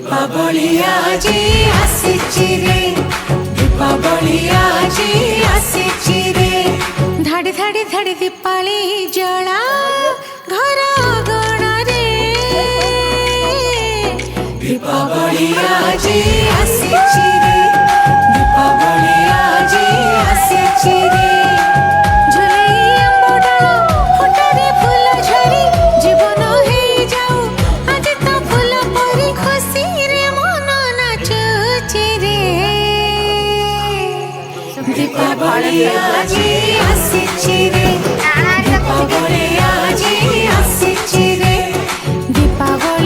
दीपावली आजी आसीची रे दीपावली आजी आसीची रे धाड़ी धाड़ी धाड़ी दीपावली जला घर गण रे दीपावली आजी आसीची रे दीपावली आजी आसीची रे दीपावली आजी आसीची रे दीपावली आजी आसीची रे दीपावली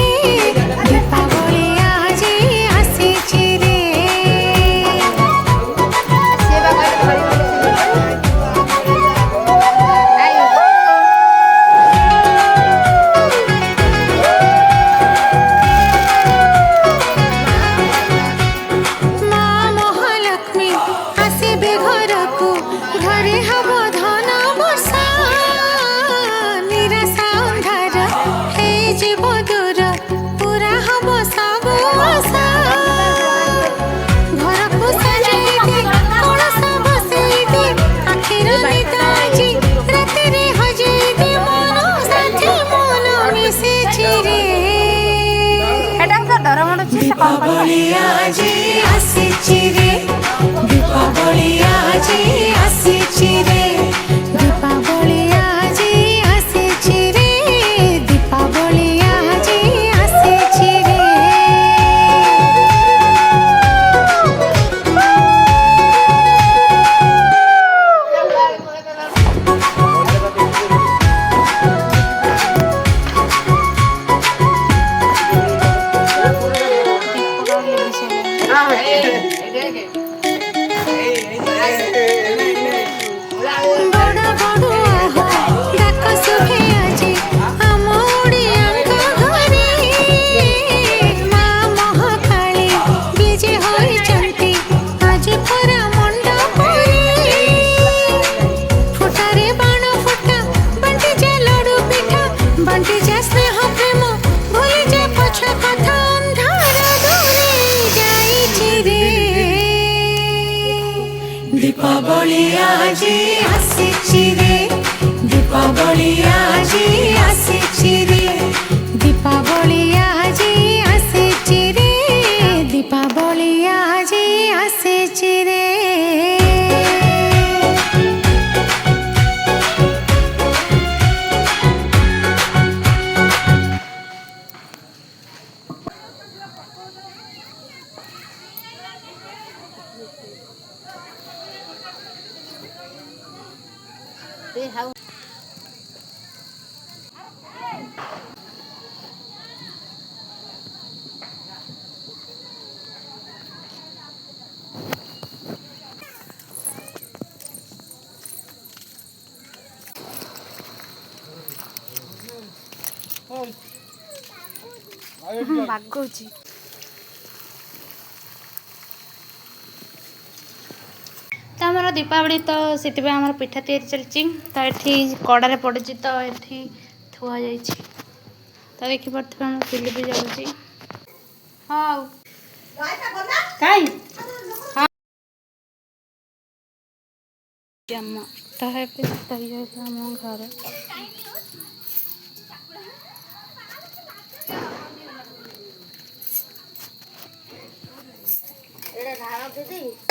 आजी आसीची रे दीपावली आजी आसीची रे दीपावली आजी आसीची रे दीपावली आजी आसीची रे दीपावली आजी आसीची रे दीपावली आजी आसीची रे दीपावली आजी आसीची रे दीपावली आजी आसीची रे दीपावली आजी आसीची रे दीपावली आजी आसीची रे बागोची तो आमर दीपावली तो से आम पिठा तैयारी चलती तो ये कड़े पड़ी तो ये थुआ जा तो देखिपे आम चुली भी जलुची हाँ कहीं तो है आम घर धान दीदी